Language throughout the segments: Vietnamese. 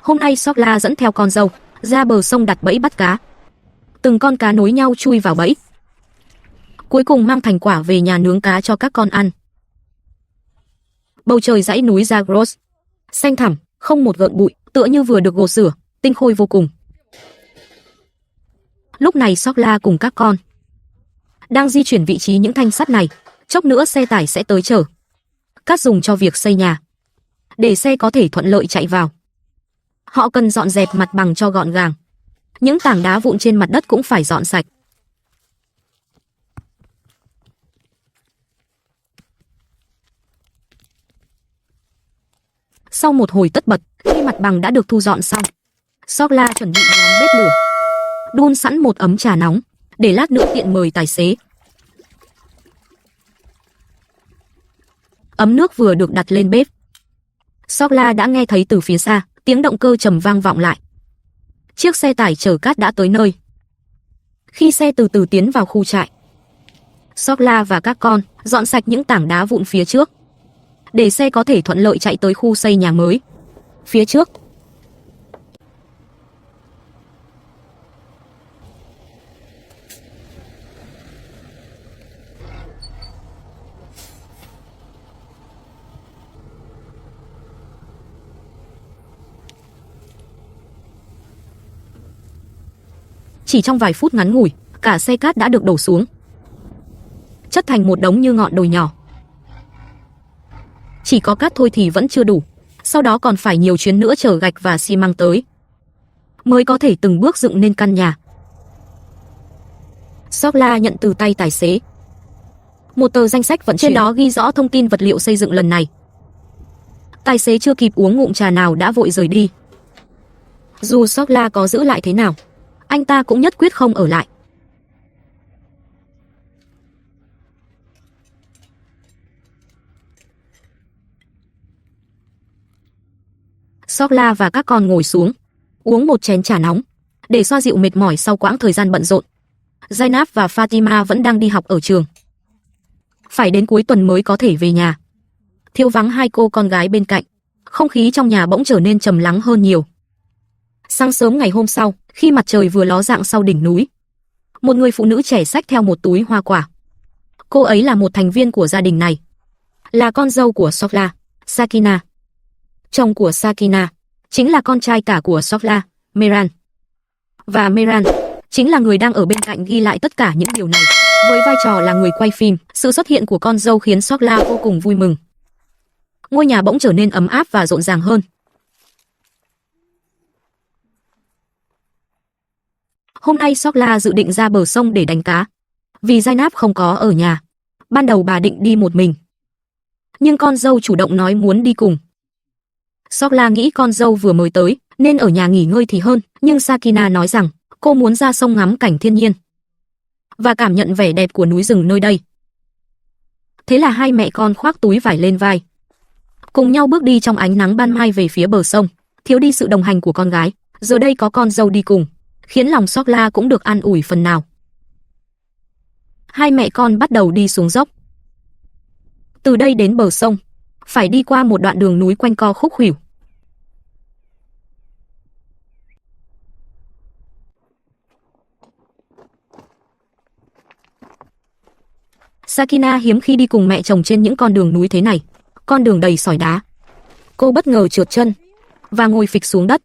Hôm nay Sokla dẫn theo con dâu ra bờ sông đặt bẫy bắt cá. Từng con cá nối nhau chui vào bẫy. Cuối cùng mang thành quả về nhà nướng cá cho các con ăn. Bầu trời dãy núi Zagros xanh thẳm, không một gợn bụi, tựa như vừa được gột rửa, tinh khôi vô cùng. Lúc này Sokla cùng các con đang di chuyển vị trí những thanh sắt này, chốc nữa xe tải sẽ tới chở cát dùng cho việc xây nhà, để xe có thể thuận lợi chạy vào. Họ cần dọn dẹp mặt bằng cho gọn gàng. Những tảng đá vụn trên mặt đất cũng phải dọn sạch. Sau một hồi tất bật, khi mặt bằng đã được thu dọn xong, Sokla chuẩn bị nhóm bếp lửa, đun sẵn một ấm trà nóng, để lát nữa tiện mời tài xế. Ấm nước vừa được đặt lên bếp, Sokla đã nghe thấy từ phía xa tiếng động cơ trầm vang vọng lại. Chiếc xe tải chở cát đã tới nơi. Khi xe từ từ tiến vào khu trại, Sokla và các con dọn sạch những tảng đá vụn phía trước, để xe có thể thuận lợi chạy tới khu xây nhà mới phía trước. Chỉ trong vài phút ngắn ngủi, cả xe cát đã được đổ xuống, chất thành một đống như ngọn đồi nhỏ. Chỉ có cát thôi thì vẫn chưa đủ, sau đó còn phải nhiều chuyến nữa chở gạch và xi măng tới, mới có thể từng bước dựng nên căn nhà. Sokla nhận từ tay tài xế một tờ danh sách vận chuyển, trên đó ghi rõ thông tin vật liệu xây dựng lần này. Tài xế chưa kịp uống ngụm trà nào đã vội rời đi. Dù Sokla có giữ lại thế nào, anh ta cũng nhất quyết không ở lại. Sokla và các con ngồi xuống, uống một chén trà nóng, để xoa dịu mệt mỏi sau quãng thời gian bận rộn. Zainab và Fatima vẫn đang đi học ở trường, phải đến cuối tuần mới có thể về nhà. Thiếu vắng hai cô con gái bên cạnh, không khí trong nhà bỗng trở nên trầm lắng hơn nhiều. Sáng sớm ngày hôm sau, khi mặt trời vừa ló dạng sau đỉnh núi, một người phụ nữ trẻ xách theo một túi hoa quả. Cô ấy là một thành viên của gia đình này, là con dâu của Sokla, Sakina. Chồng của Sakina chính là con trai cả của Sokla, Mehran. Và Mehran chính là người đang ở bên cạnh ghi lại tất cả những điều này. Với vai trò là người quay phim, sự xuất hiện của con dâu khiến Sokla vô cùng vui mừng. Ngôi nhà bỗng trở nên ấm áp và rộn ràng hơn. Hôm nay Sokla dự định ra bờ sông để đánh cá, vì Zainab không có ở nhà. Ban đầu bà định đi một mình, nhưng con dâu chủ động nói muốn đi cùng. Sokla nghĩ con dâu vừa mới tới nên ở nhà nghỉ ngơi thì hơn, nhưng Sakina nói rằng cô muốn ra sông ngắm cảnh thiên nhiên và cảm nhận vẻ đẹp của núi rừng nơi đây. Thế là hai mẹ con khoác túi vải lên vai, cùng nhau bước đi trong ánh nắng ban mai về phía bờ sông. Thiếu đi sự đồng hành của con gái, giờ đây có con dâu đi cùng, khiến lòng Sokla cũng được an ủi phần nào. Hai mẹ con bắt đầu đi xuống dốc. Từ đây đến bờ sông, phải đi qua một đoạn đường núi quanh co khúc khuỷu. Sakina hiếm khi đi cùng mẹ chồng trên những con đường núi thế này, con đường đầy sỏi đá. Cô bất ngờ trượt chân và ngồi phịch xuống đất.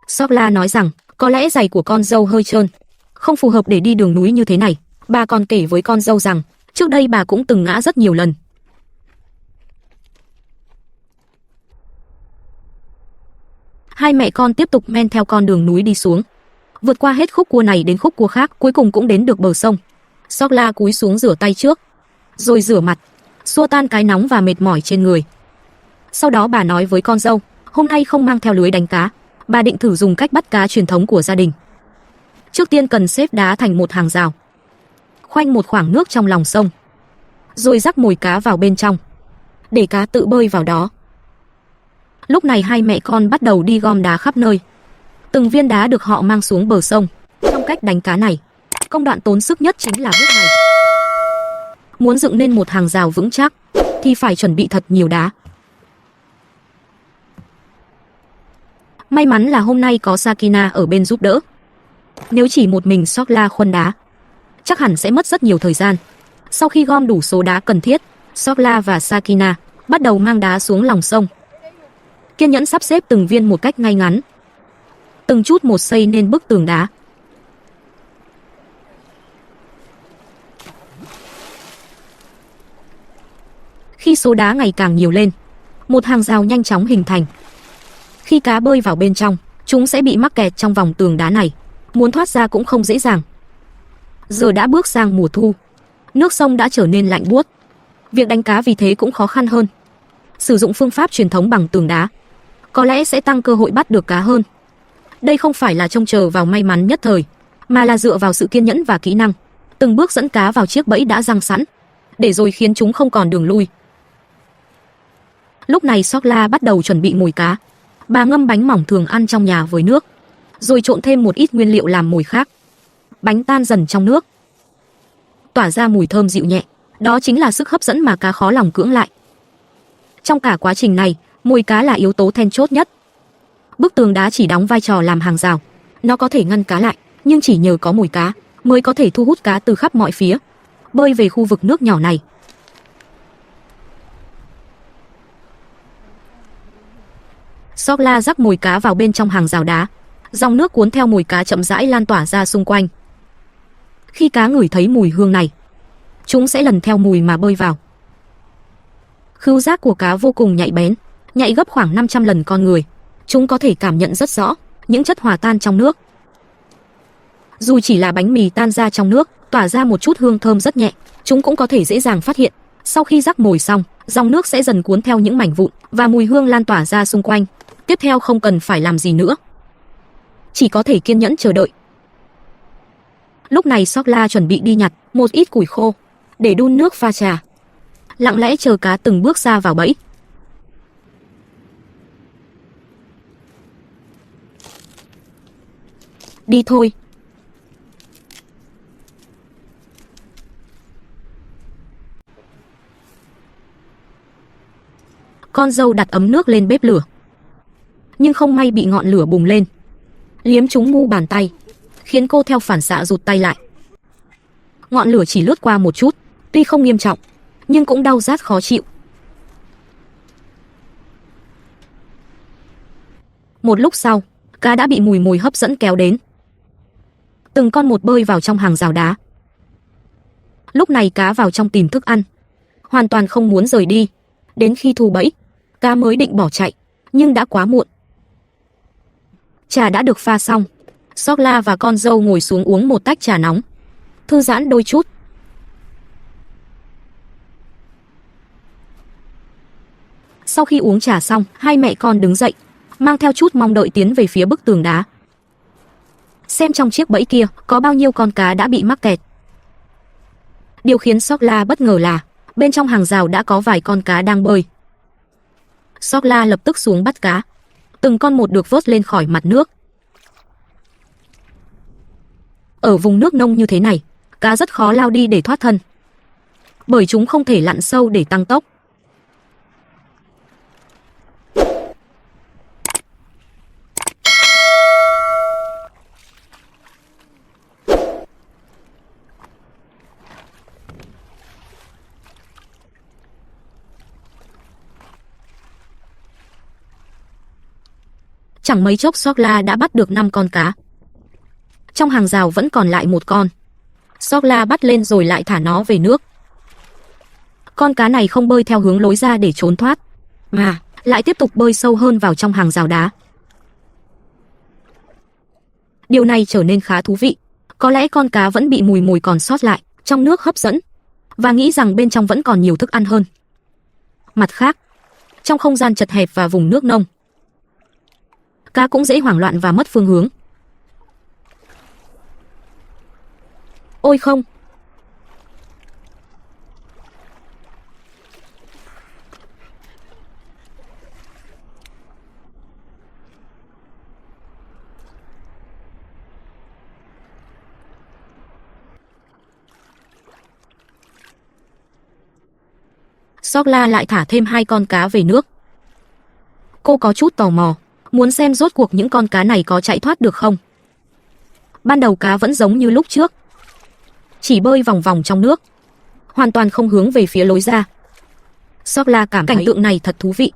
Sokla nói rằng có lẽ giày của con dâu hơi trơn, không phù hợp để đi đường núi như thế này. Bà còn kể với con dâu rằng trước đây bà cũng từng ngã rất nhiều lần. Hai mẹ con tiếp tục men theo con đường núi đi xuống, vượt qua hết khúc cua này đến khúc cua khác, cuối cùng cũng đến được bờ sông. Sokla cúi xuống rửa tay trước, rồi rửa mặt, xua tan cái nóng và mệt mỏi trên người. Sau đó bà nói với con dâu, hôm nay không mang theo lưới đánh cá, bà định thử dùng cách bắt cá truyền thống của gia đình. Trước tiên cần xếp đá thành một hàng rào, khoanh một khoảng nước trong lòng sông, rồi rắc mồi cá vào bên trong, để cá tự bơi vào đó. Lúc này hai mẹ con bắt đầu đi gom đá khắp nơi. Từng viên đá được họ mang xuống bờ sông. Trong cách đánh cá này, công đoạn tốn sức nhất chính là bước này. Muốn dựng nên một hàng rào vững chắc thì phải chuẩn bị thật nhiều đá. May mắn là hôm nay có Sakina ở bên giúp đỡ. Nếu chỉ một mình Sokla khuân đá, chắc hẳn sẽ mất rất nhiều thời gian. Sau khi gom đủ số đá cần thiết, Sokla và Sakina bắt đầu mang đá xuống lòng sông. Kiên nhẫn sắp xếp từng viên một cách ngay ngắn, từng chút một xây nên bức tường đá. Khi số đá ngày càng nhiều lên, một hàng rào nhanh chóng hình thành. Khi cá bơi vào bên trong, chúng sẽ bị mắc kẹt trong vòng tường đá này, muốn thoát ra cũng không dễ dàng. Giờ đã bước sang mùa thu, nước sông đã trở nên lạnh buốt. Việc đánh cá vì thế cũng khó khăn hơn. Sử dụng phương pháp truyền thống bằng tường đá có lẽ sẽ tăng cơ hội bắt được cá hơn. Đây không phải là trông chờ vào may mắn nhất thời, mà là dựa vào sự kiên nhẫn và kỹ năng, từng bước dẫn cá vào chiếc bẫy đã giăng sẵn, để rồi khiến chúng không còn đường lui. Lúc này Sokla bắt đầu chuẩn bị mồi cá. Bà ngâm bánh mỏng thường ăn trong nhà với nước, rồi trộn thêm một ít nguyên liệu làm mồi khác. Bánh tan dần trong nước, tỏa ra mùi thơm dịu nhẹ. Đó chính là sức hấp dẫn mà cá khó lòng cưỡng lại. Trong cả quá trình này, mồi cá là yếu tố then chốt nhất. Bức tường đá chỉ đóng vai trò làm hàng rào. Nó có thể ngăn cá lại, nhưng chỉ nhờ có mồi cá mới có thể thu hút cá từ khắp mọi phía bơi về khu vực nước nhỏ này. Sokla rắc mồi cá vào bên trong hàng rào đá. Dòng nước cuốn theo mồi cá chậm rãi lan tỏa ra xung quanh. Khi cá ngửi thấy mùi hương này, chúng sẽ lần theo mùi mà bơi vào. Khứu giác của cá vô cùng nhạy bén, nhạy gấp khoảng 500 lần con người. Chúng có thể cảm nhận rất rõ những chất hòa tan trong nước. Dù chỉ là bánh mì tan ra trong nước, tỏa ra một chút hương thơm rất nhẹ, chúng cũng có thể dễ dàng phát hiện. Sau khi rắc mồi xong, dòng nước sẽ dần cuốn theo những mảnh vụn và mùi hương lan tỏa ra xung quanh. Tiếp theo không cần phải làm gì nữa, chỉ có thể kiên nhẫn chờ đợi. Lúc này Sokla chuẩn bị đi nhặt một ít củi khô để đun nước pha trà, lặng lẽ chờ cá từng bước ra vào bẫy. Đi thôi. Con dâu đặt ấm nước lên bếp lửa, nhưng không may bị ngọn lửa bùng lên, liếm trúng mu bàn tay, khiến cô theo phản xạ rụt tay lại. Ngọn lửa chỉ lướt qua một chút, tuy không nghiêm trọng, nhưng cũng đau rát khó chịu. Một lúc sau, cá đã bị mùi mồi hấp dẫn kéo đến. Từng con một bơi vào trong hàng rào đá. Lúc này cá vào trong tìm thức ăn, hoàn toàn không muốn rời đi. Đến khi thu bẫy, cá mới định bỏ chạy, nhưng đã quá muộn. Trà đã được pha xong. Sokla và con dâu ngồi xuống uống một tách trà nóng, thư giãn đôi chút. Sau khi uống trà xong, hai mẹ con đứng dậy, mang theo chút mong đợi tiến về phía bức tường đá. Xem trong chiếc bẫy kia có bao nhiêu con cá đã bị mắc kẹt. Điều khiến Sokla bất ngờ là bên trong hàng rào đã có vài con cá đang bơi. Sokla lập tức xuống bắt cá. Từng con một được vớt lên khỏi mặt nước. Ở vùng nước nông như thế này, cá rất khó lao đi để thoát thân, bởi chúng không thể lặn sâu để tăng tốc. Chẳng mấy chốc Sokla đã bắt được 5 con cá. Trong hàng rào vẫn còn lại một con. Sokla bắt lên rồi lại thả nó về nước. Con cá này không bơi theo hướng lối ra để trốn thoát, mà lại tiếp tục bơi sâu hơn vào trong hàng rào đá. Điều này trở nên khá thú vị. Có lẽ con cá vẫn bị mùi mồi còn sót lại trong nước hấp dẫn, và nghĩ rằng bên trong vẫn còn nhiều thức ăn hơn. Mặt khác, trong không gian chật hẹp và vùng nước nông, cá cũng dễ hoảng loạn và mất phương hướng. Ôi không! Sokla lại thả thêm 2 con cá về nước. Cô có chút tò mò, muốn xem rốt cuộc những con cá này có chạy thoát được không. Ban đầu cá vẫn giống như lúc trước, chỉ bơi vòng vòng trong nước, hoàn toàn không hướng về phía lối ra. Sokla cảm thấy cảnh tượng này thật thú vị.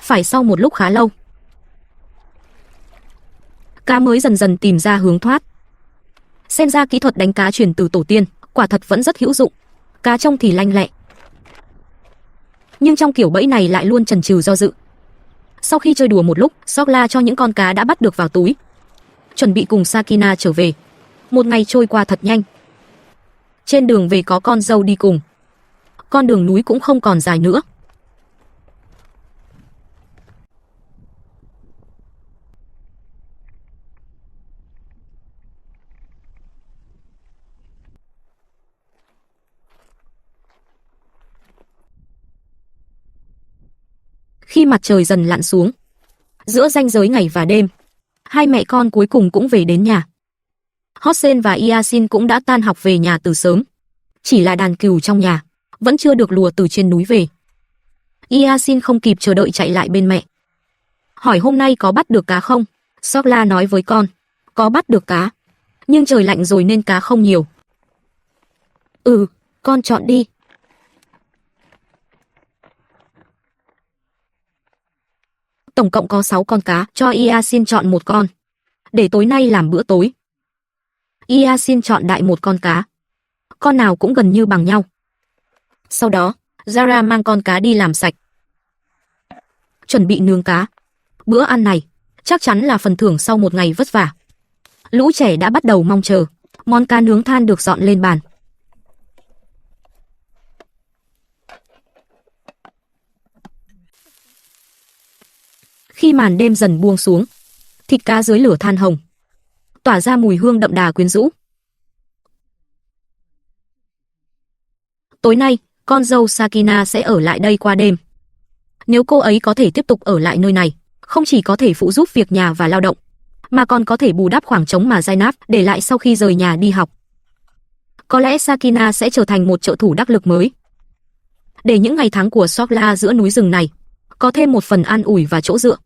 Phải sau một lúc khá lâu, cá mới dần dần tìm ra hướng thoát. Xem ra kỹ thuật đánh cá truyền từ tổ tiên quả thật vẫn rất hữu dụng. Cá trông thì lanh lẹ, nhưng trong kiểu bẫy này lại luôn chần chừ do dự. Sau khi chơi đùa một lúc, Sokla cho những con cá đã bắt được vào túi, chuẩn bị cùng Sakina trở về. Một ngày trôi qua thật nhanh. Trên đường về có con dâu đi cùng. Con đường núi cũng không còn dài nữa. Khi mặt trời dần lặn xuống, giữa ranh giới ngày và đêm, hai mẹ con cuối cùng cũng về đến nhà. Hossein và Yasin cũng đã tan học về nhà từ sớm. Chỉ là đàn cừu trong nhà vẫn chưa được lùa từ trên núi về. Yasin không kịp chờ đợi chạy lại bên mẹ, hỏi hôm nay có bắt được cá không. Sokla nói với con, có bắt được cá, nhưng trời lạnh rồi nên cá không nhiều. Ừ, con chọn đi. Tổng cộng có 6 con cá, cho Yasin chọn một con, để tối nay làm bữa tối. Yasin chọn đại một con cá, con nào cũng gần như bằng nhau. Sau đó, Zara mang con cá đi làm sạch, chuẩn bị nướng cá. Bữa ăn này chắc chắn là phần thưởng sau một ngày vất vả. Lũ trẻ đã bắt đầu mong chờ món cá nướng than được dọn lên bàn. Khi màn đêm dần buông xuống, thịt cá dưới lửa than hồng tỏa ra mùi hương đậm đà quyến rũ. Tối nay, con dâu Sakina sẽ ở lại đây qua đêm. Nếu cô ấy có thể tiếp tục ở lại nơi này, không chỉ có thể phụ giúp việc nhà và lao động, mà còn có thể bù đắp khoảng trống mà Zainab để lại sau khi rời nhà đi học. Có lẽ Sakina sẽ trở thành một trợ thủ đắc lực mới, để những ngày tháng của Sokla giữa núi rừng này có thêm một phần an ủi và chỗ dựa.